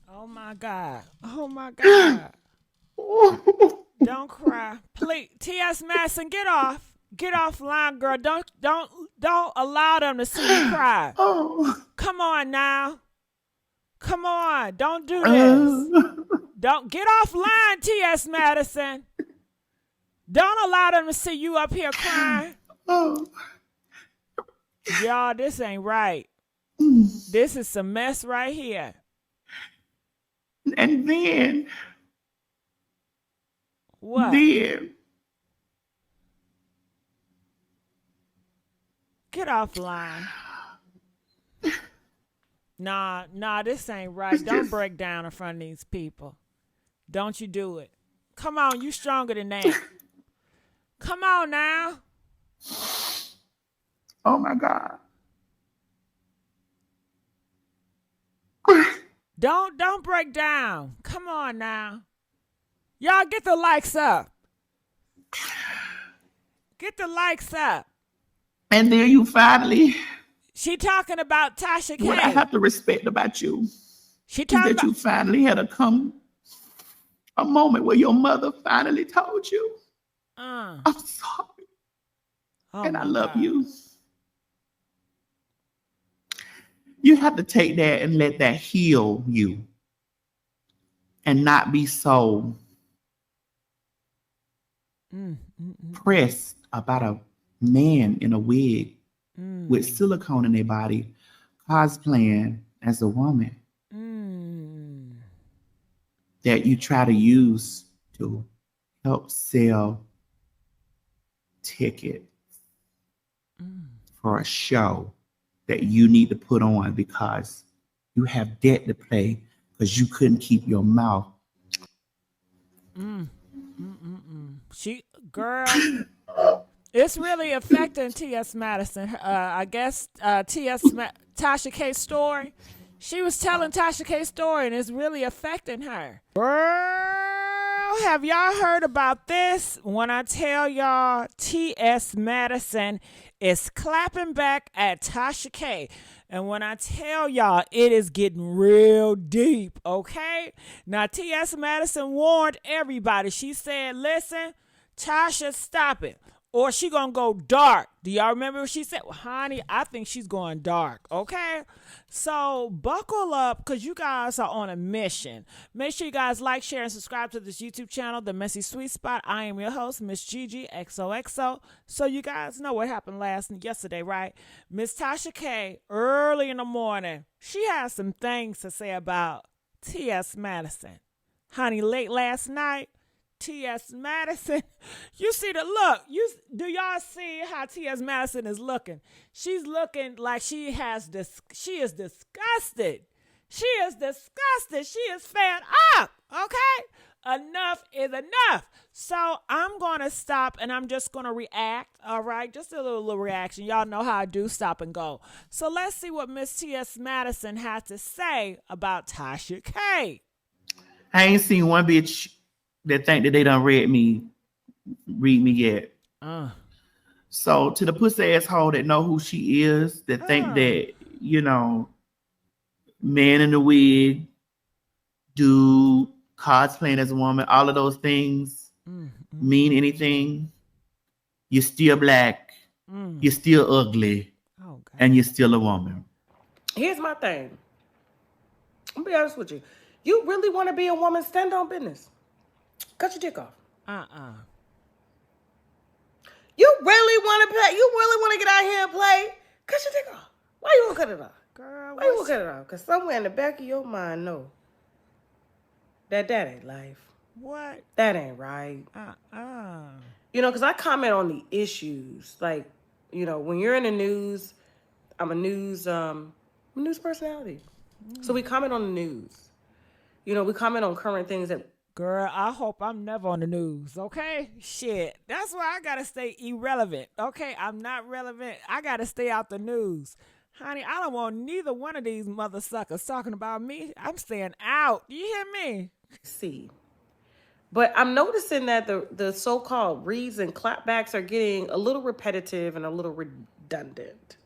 Oh my God. Oh my God. Don't cry. Please, T.S. Madison, get off. Get offline, girl. Don't allow them to see you cry. Oh. Come on now. Come on. Don't do this. Uh, Don't get offline, T.S. Madison. Don't allow them to see you up here crying. oh. Y'all, this ain't right. This is some mess right here. And then, What? then, Get offline. Nah, this ain't right. it's Don't just, break down in front of these people. Don't you do it. Come on, you stronger than that. Come on now. oh my God. Don't break down. Come on now. Y'all get the likes up. Get the likes up. And then you finally, She talking about Tasha what I K. have to respect about you She is talking that about you finally had a moment where your mother finally told you, uh I'm sorry oh and I my love God. you. You have to take that and let that heal you and not be so Mm, mm, mm, pressed about a man in a wig with mm, silicone in their body cosplaying as a woman mm, that you try to use to help sell tickets mm, for a show that you need to put on because you have debt to pay because you couldn't keep your mouth. mm, She girl, it's really affecting T.S. Madison. I guess Tasha K's story. She was telling Tasha K's story, and it's really affecting her. Girl, have y'all heard about this? When I tell y'all, T.S. Madison is clapping back at Tasha K. And when I tell y'all, it is getting real deep, okay? Now, T.S. Madison warned everybody. She said, listen, Tasha, stop it. Or she gonna go dark. Do y'all remember what she said? Well, honey, I think she's going dark, okay? So buckle up because you guys are on a mission. Make sure you guys like, share, and subscribe to this YouTube channel, The Messy Sweet Spot. I am your host, Miss Gigi XOXO. So you guys know what happened yesterday, right? Miss Tasha K, early in the morning, she has some things to say about T.S. Madison. Honey, late last night, T.S. Madison, you see the look. Do y'all see how T.S. Madison is looking? She's looking like she is disgusted. She is disgusted. She is fed up. Okay? Enough is enough. So I'm gonna stop and I'm just gonna react. All right, just a little reaction. Y'all know how I do stop and go. So let's see what Miss T.S. Madison has to say about Tasha K. I ain't seen one bitch that think that they done read me yet. Uh, So to the pussy asshole that know who she is, that think uh. that, man in the wig, dude, cosplaying as a woman, all of those things Mm, mm, mean anything, you're still black, mm. you're still ugly, Oh God. and you're still a woman. Here's my thing. I'm gonna be honest with you. You really want to be a woman? Stand on business. Cut your dick off. Uh-uh. You really want to play? You really want to get out here and play? Cut your dick off. Why you want to cut it off? Girl, Why you want to cut it off? Because somewhere in the back of your mind know that ain't life. what? That ain't right. Because I comment on the issues. Like, when you're in the news, I'm a news personality. So we comment on the news. We comment on current things that. Girl, I hope I'm never on the news, okay? Shit. That's why I gotta stay irrelevant. Okay, I'm not relevant. I gotta stay out the news. Honey, I don't want neither one of these mother suckers talking about me. I'm staying out. You hear me? See. But I'm noticing that the so-called reads and clapbacks are getting a little repetitive and a little redundant.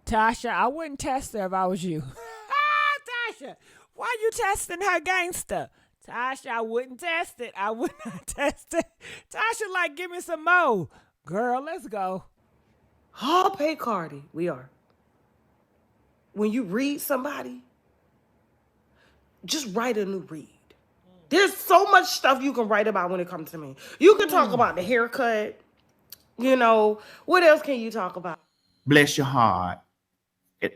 Tasha, I wouldn't test her if I was you. Tasha, Why you testing her gangster? Tasha, I wouldn't test it. I would not test it. Tasha, like, give me some more. Girl, let's go. I'll pay Cardi. We are. When you read somebody, just write a new read. There's so much stuff you can write about when it comes to me. You can talk about the haircut. You know, what else can you talk about? Bless your heart.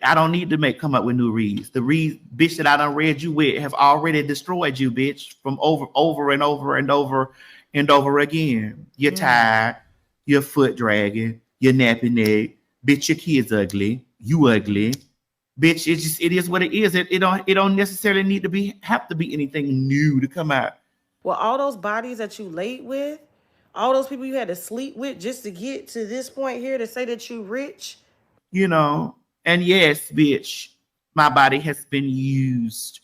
I don't need to come up with new reads. The reads, bitch, that I done read you with have already destroyed you, bitch, from over and over again. You're tired. Your foot dragging. Your nappy neck. Bitch, your kid's ugly. You ugly. Bitch, it is what it is. It don't necessarily need to have to be anything new to come out. Well, all those bodies that you laid with, all those people you had to sleep with just to get to this point here to say that you rich. You know, and yes, bitch, my body has been used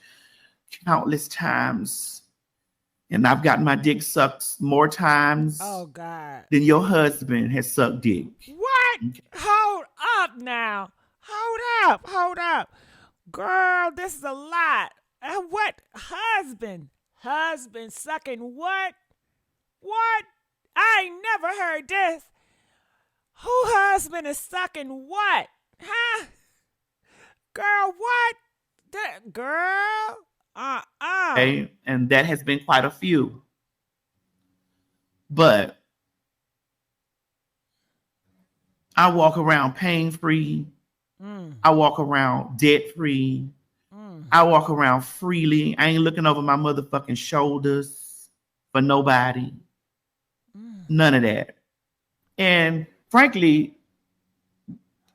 countless times. And I've gotten my dick sucked more times God, than your husband has sucked dick. What? Okay. Hold up now. Hold up. Girl, this is a lot. What? Husband sucking what? What? I ain't never heard this. Who husband is sucking what? Huh? Girl, what? Girl? Okay, and that has been quite a few. But I walk around pain-free. I walk around debt-free. I walk around freely. I ain't looking over my motherfucking shoulders for nobody. None of that. And frankly,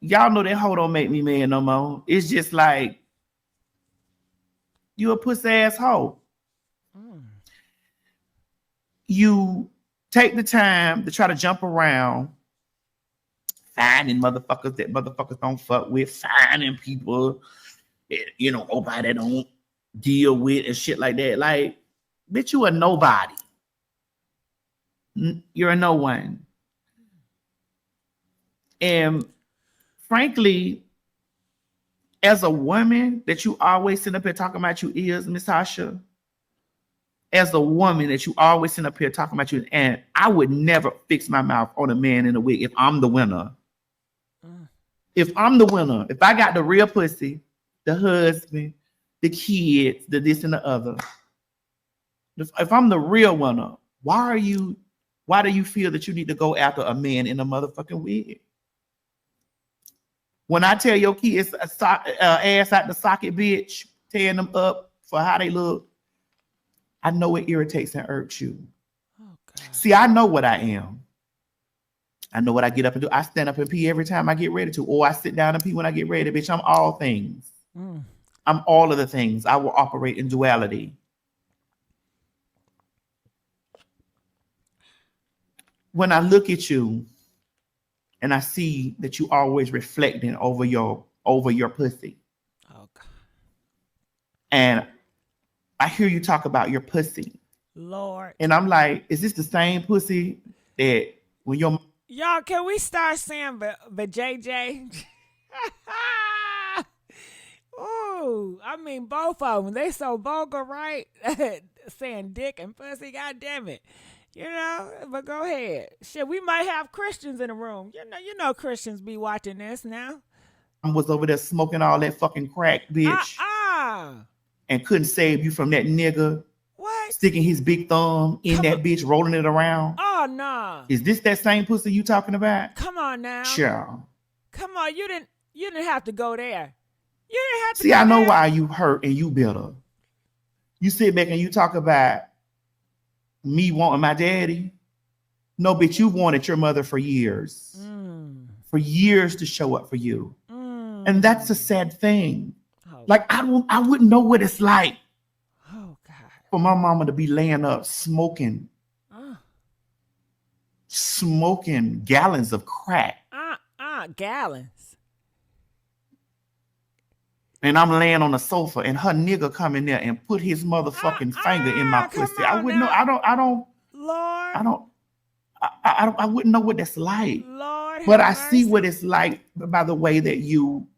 y'all know that hoe don't make me mad no more. It's just like, you a pussy ass hoe. You take the time to try to jump around, finding motherfuckers that motherfuckers don't fuck with, finding people, you know, nobody don't deal with and shit like that. Like, bitch, you a nobody. You're a no one. And frankly, as a woman that you always sit up here talking about you is, Miss Tasha, as a woman that you always sit up here talking about you, and I would never fix my mouth on a man in a wig if I'm the winner. If I'm the winner, if I got the real pussy, the husband, the kids, the this and the other, if I'm the real winner, why do you feel that you need to go after a man in a motherfucking wig? When I tell your kids ass out the socket, bitch, tearing them up for how they look, I know it irritates and irks you. Oh, God. See, I know what I am. I know what I get up and do. I stand up and pee every time I get ready to, or I sit down and pee when I get ready. Bitch, I'm all things. I'm all of the things. I will operate in duality. When I look at you and I see that you always reflecting over your pussy. Oh, God. And I hear you talk about your pussy. Lord. And I'm like, is this the same pussy that when your... Y'all, can we start saying the JJ? Ooh, I mean, both of them. They so vulgar, right? Saying dick and pussy, God damn it. You know, but go ahead. Shit, we might have Christians in the room. You know Christians be watching this now. I was over there smoking all that fucking crack, bitch. And couldn't save you from that nigga. What? Sticking his big thumb in that bitch, rolling it around. Oh, no. Is this that same pussy you talking about? Come on now. Sure. Come on, you didn't have to go there. You didn't have to. See, I know why you hurt and you bitter. You sit back and you talk about me wanting my daddy. No, bitch, you wanted your mother for years. For years to show up for you. And that's a sad thing. Oh, like, I wouldn't know what it's like. Oh, God. For my mama to be laying up smoking. Smoking gallons of crack. Gallons. And I'm laying on the sofa and her nigga come in there and put his motherfucking finger in my pussy. I wouldn't know. I wouldn't know what that's like. Lord, but I see what it's like by the way that you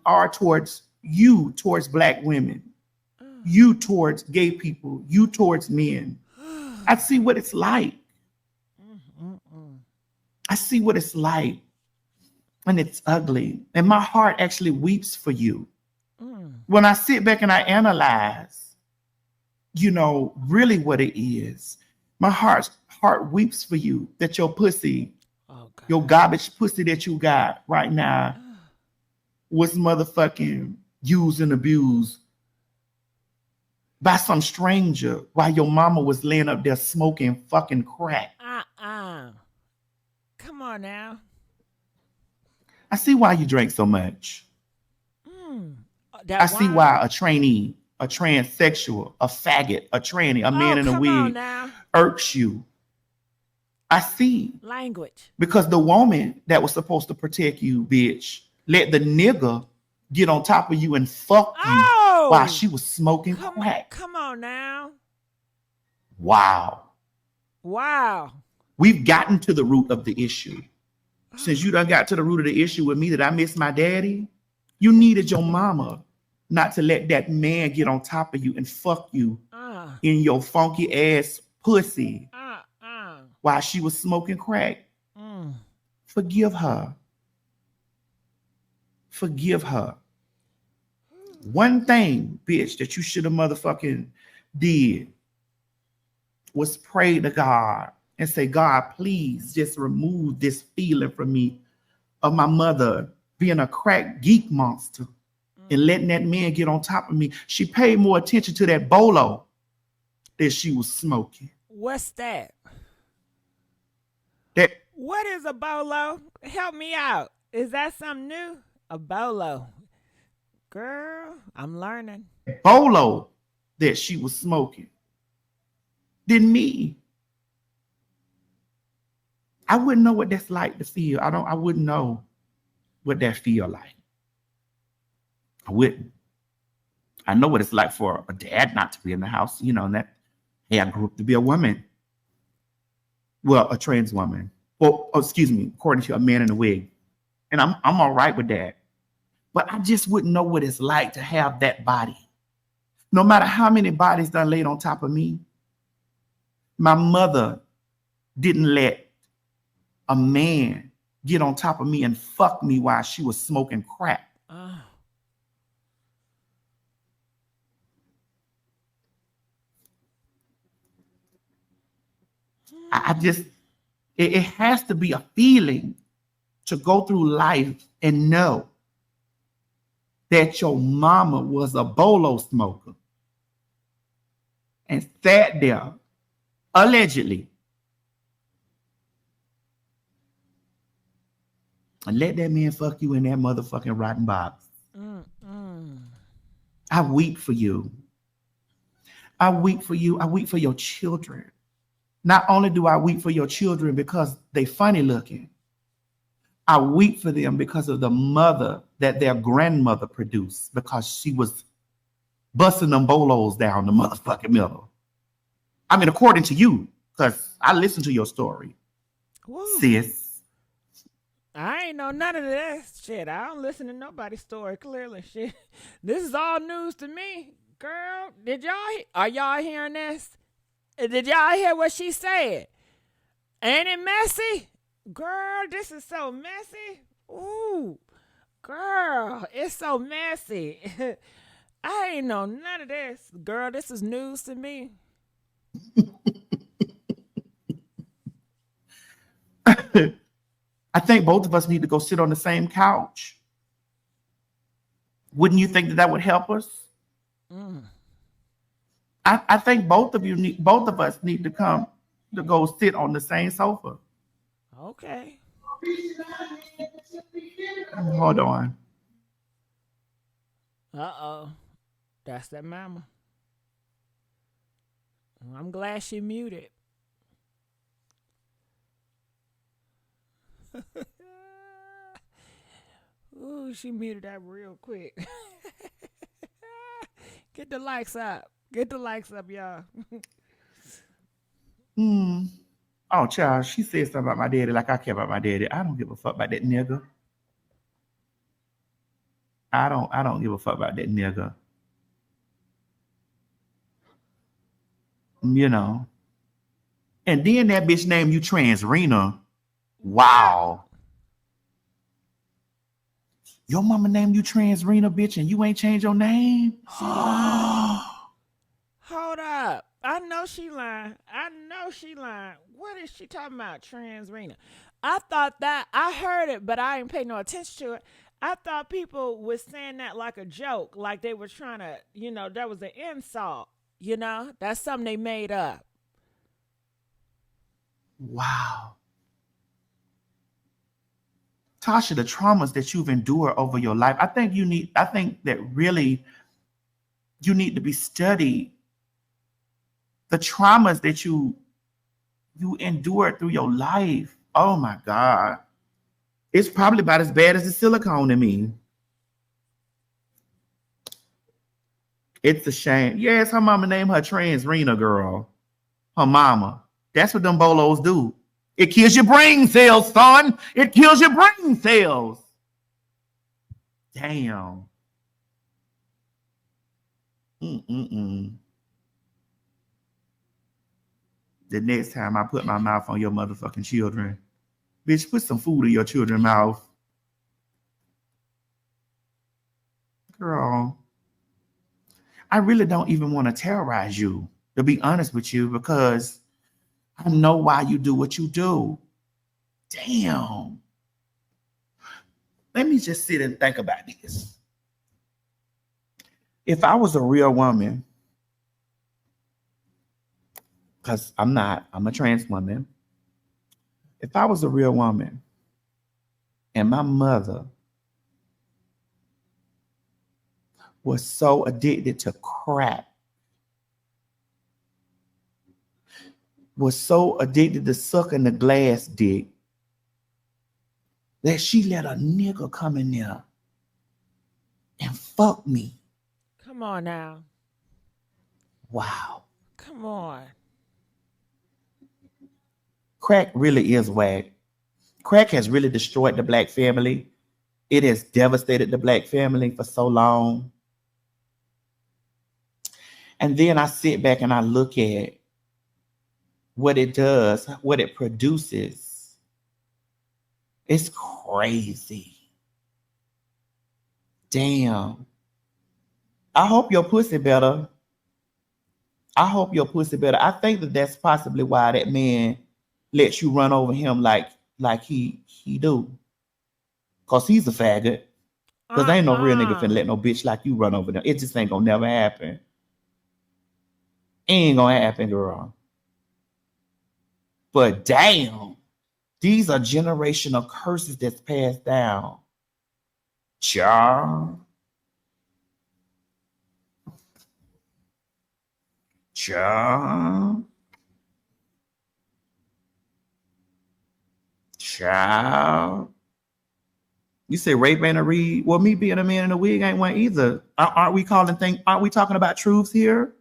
are towards you towards black women, you towards gay people, you towards men. I see what it's like. I see what it's like. And it's ugly. And my heart actually weeps for you. When I sit back and I analyze, really what it is, my heart weeps for you that your pussy, your garbage pussy that you got right now was motherfucking used and abused by some stranger while your mama was laying up there smoking fucking crack. Come on now. I see why you drink so much. I see why a trainee, a transsexual, a faggot, a tranny, a man in a wig irks you. I see. Language. Because the woman that was supposed to protect you, bitch, let the nigga get on top of you and fuck you while she was smoking crack. Come on now. Wow. Wow. We've gotten to the root of the issue. Since you done got to the root of the issue with me that I miss my daddy, you needed your mama not to let that man get on top of you and fuck you in your funky ass pussy while she was smoking crack. Forgive her. Forgive her. One thing, bitch, that you should have motherfucking did was pray to God and say, God, please just remove this feeling from me of my mother being a crack geek monster and letting that man get on top of me. She paid more attention to that bolo that she was smoking. What's that? What is a bolo? Help me out. Is that something new? A bolo. Girl, I'm learning. Bolo that she was smoking. Than me. I wouldn't know what that's like to feel. I wouldn't know what that feel like. I wouldn't. I know what it's like for a dad not to be in the house, and that, hey, I grew up to be a woman. Well, a trans woman. Well, excuse me, according to a man in a wig. And I'm all right with that. But I just wouldn't know what it's like to have that body. No matter how many bodies done laid on top of me, my mother didn't let a man get on top of me and fuck me while she was smoking crack. It has to be a feeling to go through life and know that your mama was a bolo smoker and sat there, allegedly, and let that man fuck you in that motherfucking rotten box. I weep for you. I weep for you. I weep for your children. Not only do I weep for your children because they funny looking, I weep for them because of the mother that their grandmother produced, because she was busting them bolos down the motherfucking middle. I mean, according to you, because I listened to your story. Woo. Sis. I ain't know none of that shit. I don't listen to nobody's story, clearly. Shit. This is all news to me. Girl, are y'all hearing this? Did y'all hear what she said? Ain't it messy? Girl, this is so messy. Ooh, girl, it's so messy. I ain't know none of this. Girl, this is news to me. I think both of us need to go sit on the same couch. Wouldn't you think that would help us? I think both of us need to come to go sit on the same sofa. Okay. Hold on. Uh-oh. That's that mama. I'm glad she muted. Ooh, she muted that real quick. Get the likes up. Get the likes up, y'all. Oh, child, she said something about my daddy like I care about my daddy. I don't give a fuck about that nigga. I don't give a fuck about that nigga. You know. And then that bitch named you Transrena. Wow. Your mama named you Transrena, bitch, and you ain't changed your name? Hold up. I know she lying. What is she talking about, Transrena? I thought that, I heard it, but I didn't pay no attention to it. I thought people was saying that like a joke, like they were trying to, that was an insult. That's something they made up. Wow. Tasha, the traumas that you've endured over your life, I think that really you need to be studied. The traumas that you endured through your life. Oh my God. It's probably about as bad as the silicone in me. It's a shame. Yes, her mama named her Transrena, girl. Her mama. That's what them bolos do. It kills your brain cells, son. It kills your brain cells. Damn. The next time I put my mouth on your motherfucking children, bitch, put some food in your children's mouth. Girl, I really don't even want to terrorize you, to be honest with you, because I know why you do what you do. Damn. Let me just sit and think about this. If I was a real woman, because I'm not, I'm a trans woman. If I was a real woman and my mother was so addicted to crack, was so addicted to sucking the glass dick, that she let a nigga come in there and fuck me. Come on now. Wow. Come on. Crack really is whack. Crack has really destroyed the black family. It has devastated the black family for so long. And then I sit back and I look at what it does, what it produces. It's crazy. Damn. I hope your pussy better. I think that that's possibly why that man lets you run over him like he do. Cause he's a faggot. Cause ain't no real nigga finna let no bitch like you run over them. It just ain't gonna never happen. Ain't gonna happen, girl. But damn, these are generational curses that's passed down. Child. You say rape ain't a read? Well, me being a man in a wig ain't one either. Aren't we talking about truths here?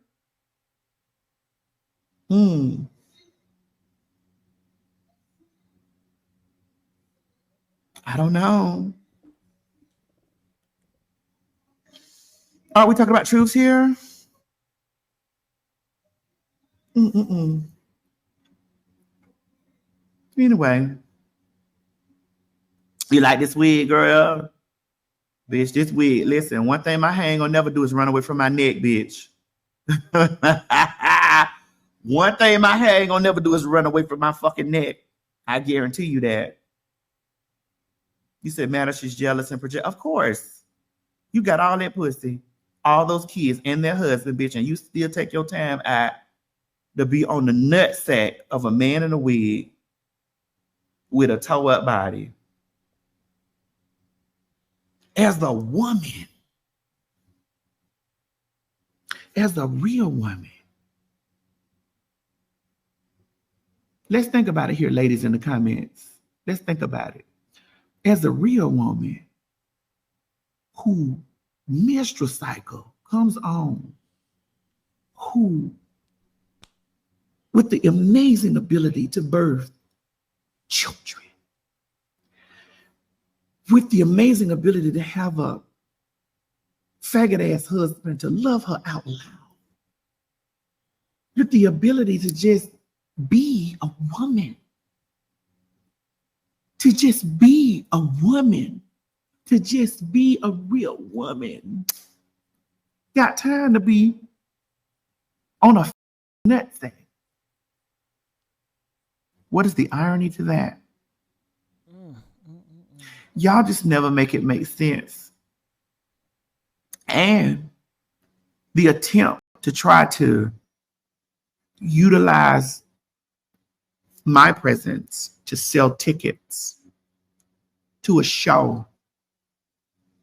I don't know. Are we talking about truths here? Anyway, you like this wig, girl? Bitch, this wig, listen, one thing my hair ain't gonna never do is run away from my neck, bitch. One thing my hair ain't gonna never do is run away from my fucking neck. I guarantee you that. You said, Madison, she's jealous and project. Of course. You got all that pussy, all those kids and their husband, bitch, and you still take your time out to be on the nutsack of a man in a wig with a toe-up body. As a woman, as a real woman, let's think about it here, ladies, in the comments. Let's think about it. As a real woman who menstrual cycle comes on, who with the amazing ability to birth children, with the amazing ability to have a faggot ass husband to love her out loud. With the ability to just be a woman. To just be a woman. To just be a real woman. Got time to be on a nut thing. What is the irony to that? Y'all just never make it make sense. And the attempt to try to utilize my presence to sell tickets to a show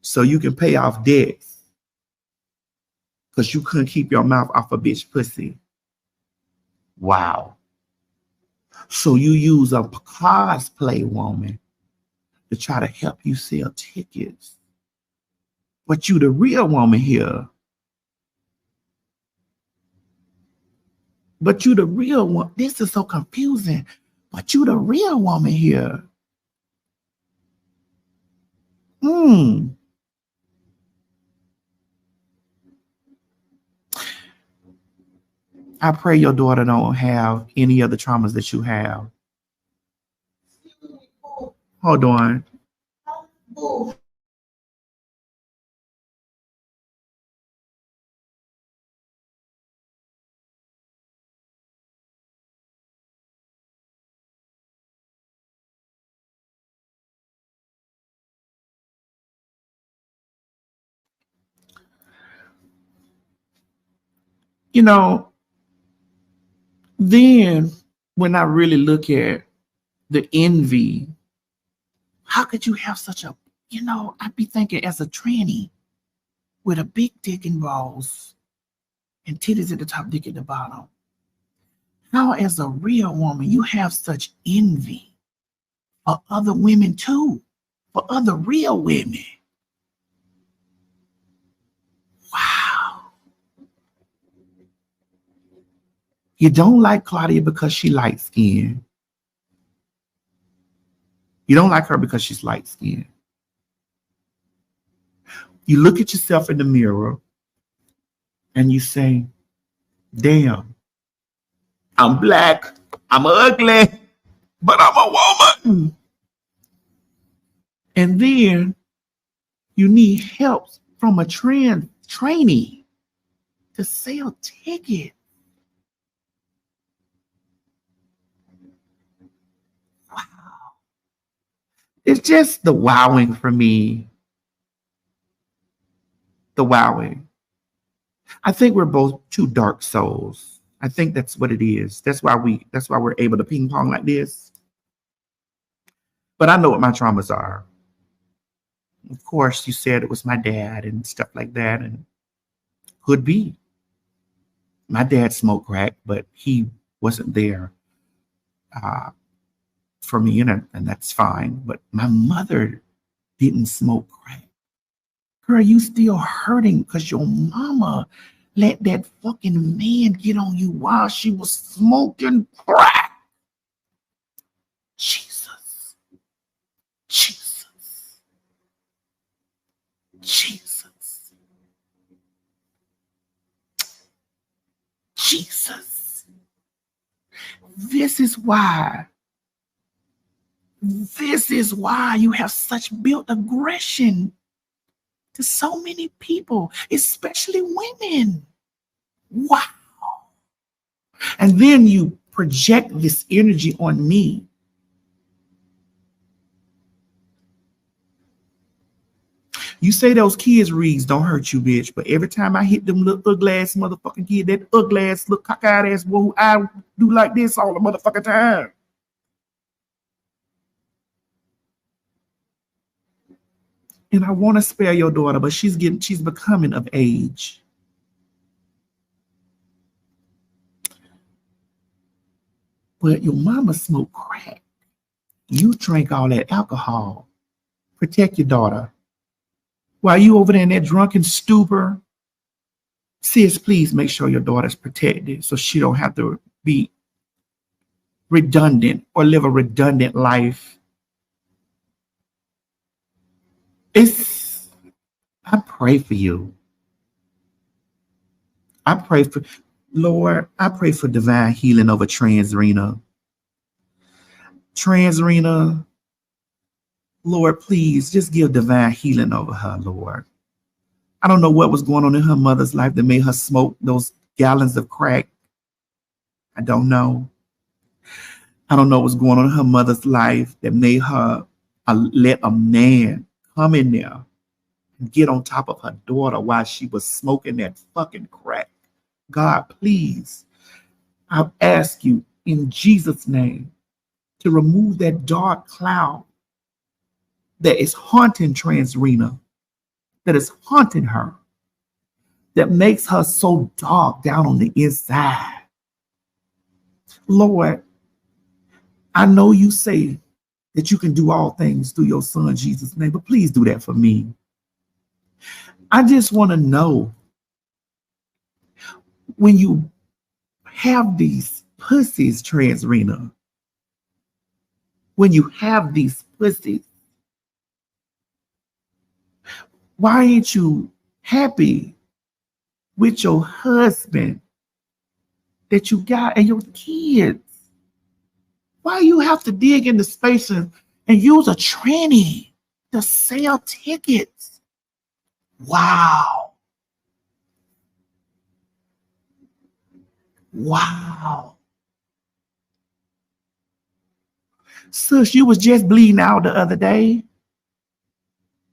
so you can pay off debts because you couldn't keep your mouth off a bitch pussy. Wow. So you use a cosplay woman to try to help you sell tickets. But you the real woman here. But you the real one. This is so confusing. But you the real woman here. I pray your daughter don't have any of the traumas that you have. Hold on. You know, then when I really look at the envy, how could you have such a, I'd be thinking as a tranny with a big dick and balls and titties at the top, dick at the bottom. How as a real woman, you have such envy for other women too, for other real women. Wow. You don't like Claudia because she light skinned. You don't like her because she's light skinned. You look at yourself in the mirror and you say, damn, I'm black, I'm ugly, but I'm a woman. And then you need help from a trainee to sell tickets. Wow. It's just the wowing for me. The wowing. I think we're both two dark souls. I think that's what it is. That's why we're able to ping pong like this. But I know what my traumas are. Of course, you said it was my dad and stuff like that, and could be. My dad smoked crack, but he wasn't there for me, and that's fine. But my mother didn't smoke crack. Girl, you still hurting because your mama let that fucking man get on you while she was smoking crack. Jesus. Jesus. Jesus. Jesus. This is why you have such built aggression to so many people, especially women. Wow. And then you project this energy on me. You say those kids' reads don't hurt you, bitch, but every time I hit them little ugly ass motherfucking kid, that ugly ass little cockeyed ass boy who I do like this all the motherfucking time. And I want to spare your daughter, but she's becoming of age. But your mama smoked crack. You drank all that alcohol. Protect your daughter. While you over there in that drunken stupor, sis, please make sure your daughter's protected so she don't have to be redundant or live a redundant life. I pray for you. I pray for, Lord, I pray for divine healing over Transrena. Transrena, Lord, please just give divine healing over her, Lord. I don't know what was going on in her mother's life that made her smoke those gallons of crack. I don't know. I don't know what's going on in her mother's life that made her let a man come in there and get on top of her daughter while she was smoking that fucking crack. God, please, I ask you in Jesus' name to remove that dark cloud that is haunting Transrena, that is haunting her, that makes her so dark down on the inside. Lord, I know you say that you can do all things through your son, Jesus' name, but please do that for me. I just want to know, when you have these pussies, Transrena, when you have these pussies, why ain't you happy with your husband that you got and your kids? Why you have to dig into space and use a tranny to sell tickets? Wow. Wow. Sis, you was just bleeding out the other day.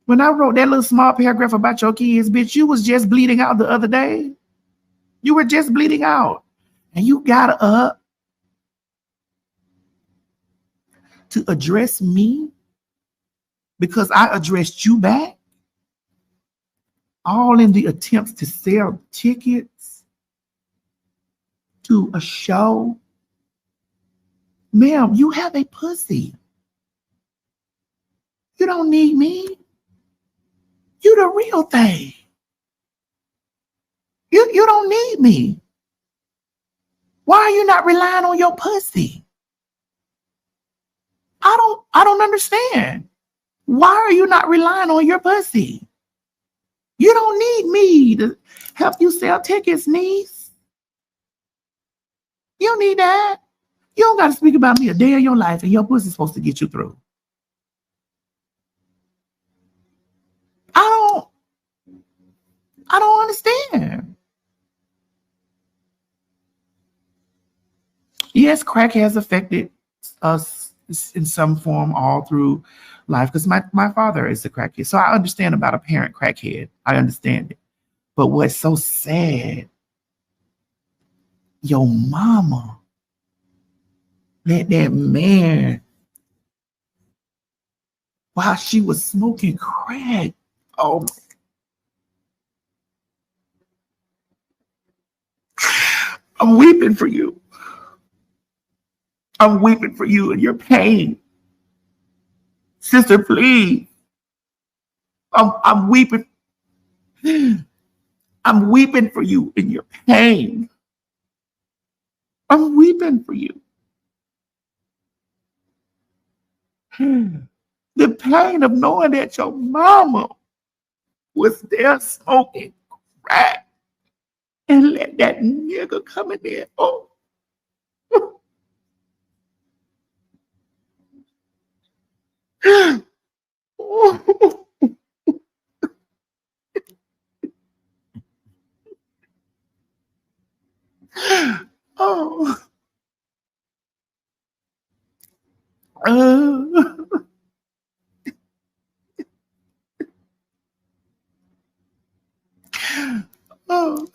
When I wrote that little small paragraph about your kids, bitch, you was just bleeding out the other day. You were just bleeding out. And you got up to address me because I addressed you back. All in the attempts to sell tickets to a show. Ma'am, you have a pussy. You don't need me. You the real thing. You don't need me. Why are you not relying on your pussy? I don't understand. Why are you not relying on your pussy? You don't need me to help you sell tickets, niece. You don't need that. You don't got to speak about me a day of your life, and your pussy's supposed to get you through. I don't understand. Yes, crack has affected us in some form all through life, because my father is a crackhead. So I understand about a parent crackhead. I understand it. But what's so sad, your mama let that man, while she was smoking crack. Oh, I'm weeping for you. I'm weeping for you and your pain. Sister, please. I'm weeping. I'm weeping for you in your pain. I'm weeping for you. The pain of knowing that your mama was there smoking crack and let that nigga come in there. Oh. Oh. Oh. Oh.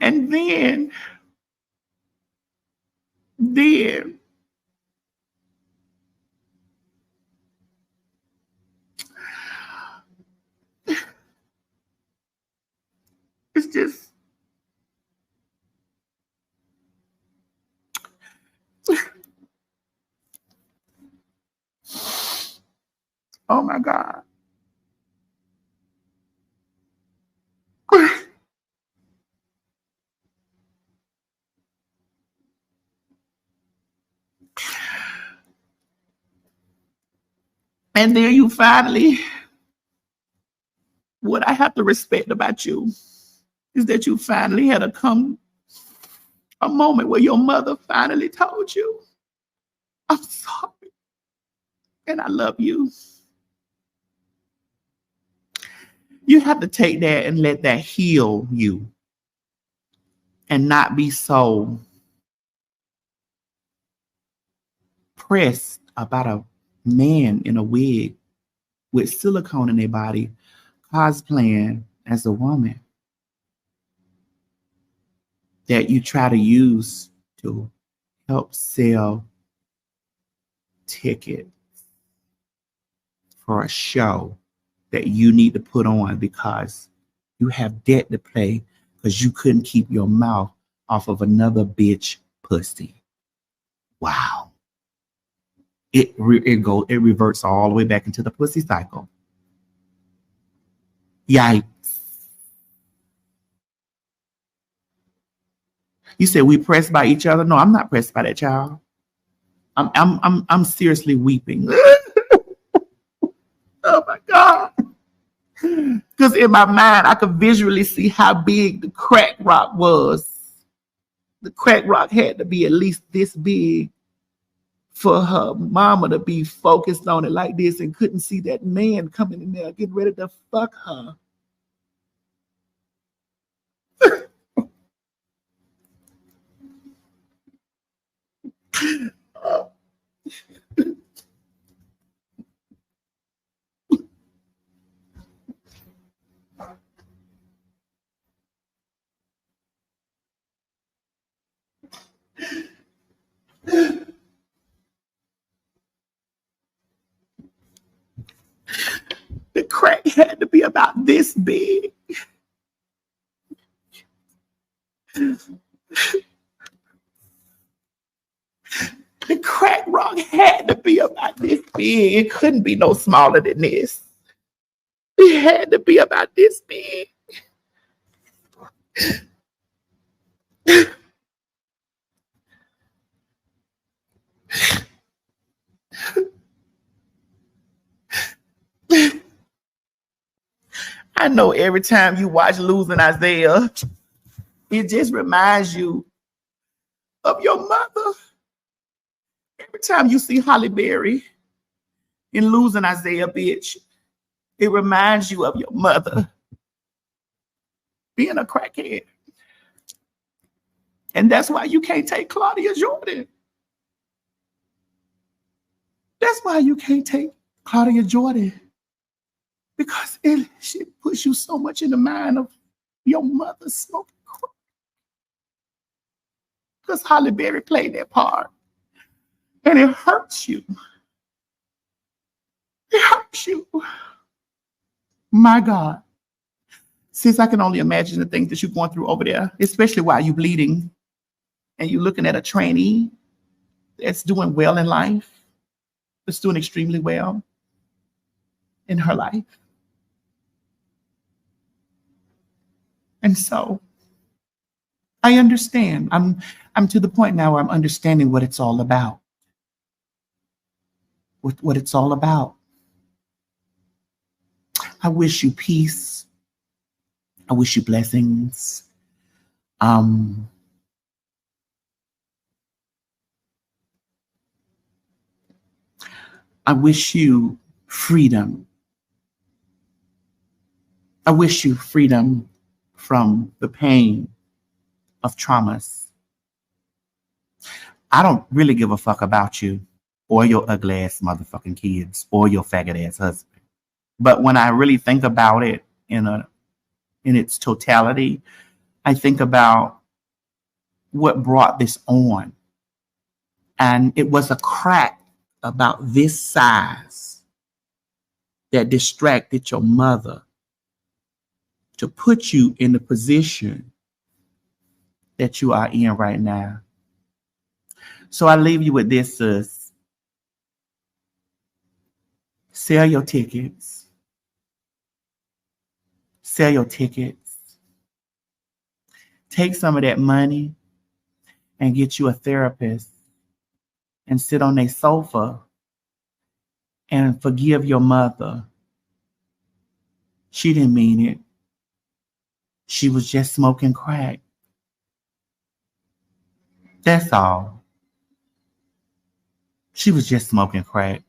And then it's just, oh my God. And then you finally, what I have to respect about you is that you finally had a moment where your mother finally told you, I'm sorry and I love you. You have to take that and let that heal you and not be so pressed about a man in a wig with silicone in their body cosplaying as a woman that you try to use to help sell tickets for a show that you need to put on because you have debt to pay because you couldn't keep your mouth off of another bitch pussy. Wow. It reverts all the way back into the pussy cycle. Yikes. You said we pressed by each other. No, I'm not pressed by that child. I'm seriously weeping. Oh my God. Because in my mind, I could visually see how big the crack rock was. The crack rock had to be at least this big for her mama to be focused on it like this and couldn't see that man coming in there getting ready to fuck her. The crack had to be about this big. The crack rock had to be about this big. It couldn't be no smaller than this. It had to be about this big. I know every time you watch Losing Isaiah, it just reminds you of your mother. Every time you see Holly Berry in Losing Isaiah, bitch, it reminds you of your mother being a crackhead. And that's why you can't take Claudia Jordan. That's why you can't take Claudia Jordan. Because she puts you so much in the mind of your mother smoking crack. Because Holly Berry played that part. And it hurts you. It hurts you. My God. Since I can only imagine the things that you're going through over there, especially while you're bleeding and you're looking at a trainee that's doing well in life, that's doing extremely well in her life. And so I understand. I'm to the point now where I'm understanding what it's all about. What it's all about. I wish you peace. I wish you blessings. I wish you freedom. I wish you freedom from the pain of traumas. I don't really give a fuck about you or your ugly ass motherfucking kids or your faggot ass husband. But when I really think about it in its totality, I think about what brought this on. And it was a crack about this size that distracted your mother to put you in the position that you are in right now. So I leave you with this, sis. Sell your tickets. Sell your tickets. Take some of that money and get you a therapist and sit on their sofa and forgive your mother. She didn't mean it. She was just smoking crack. That's all. She was just smoking crack.